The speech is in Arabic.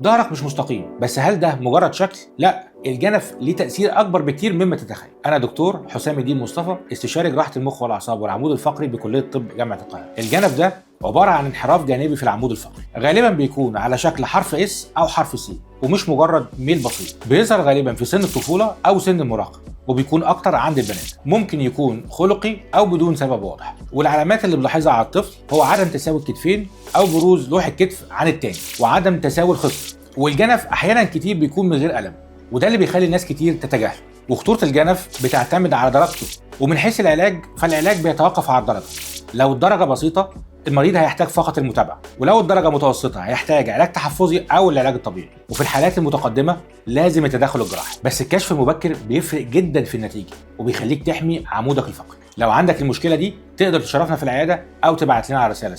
ظهرك مش مستقيم، بس هل ده مجرد شكل؟ لا، الجنف ليه تأثير أكبر بكتير مما تتخيل. أنا دكتور حسام الدين مصطفى، استشاري جراحة المخ والأعصاب والعمود الفقري بكلية طب جامعة القاهرة. الجنف ده عبارة عن انحراف جانبي في العمود الفقري، غالبا بيكون على شكل حرف اس أو حرف سي، ومش مجرد ميل بسيط. بيظهر غالبا في سن الطفولة أو سن المراهقة، وبيكون اكتر عند البنات. ممكن يكون خلقي او بدون سبب واضح، والعلامات اللي بنلاحظها على الطفل هو عدم تساوي الكتفين او بروز لوح الكتف عن التاني، وعدم تساوي الخصر. والجنف احيانا كتير بيكون من غير الم، وده اللي بيخلي الناس كتير تتجاهله. وخطوره الجنف بتعتمد على درجته، ومن حيث العلاج فالعلاج بيتوقف على الدرجه. لو الدرجه بسيطه المريض هيحتاج فقط المتابعه، ولو الدرجه متوسطه هيحتاج علاج تحفظي او العلاج الطبيعي، وفي الحالات المتقدمه لازم التدخل الجراحي. بس الكشف المبكر بيفرق جدا في النتيجه، وبيخليك تحمي عمودك الفقري. لو عندك المشكله دي تقدر تشرفنا في العياده او تبعت لنا على رساله.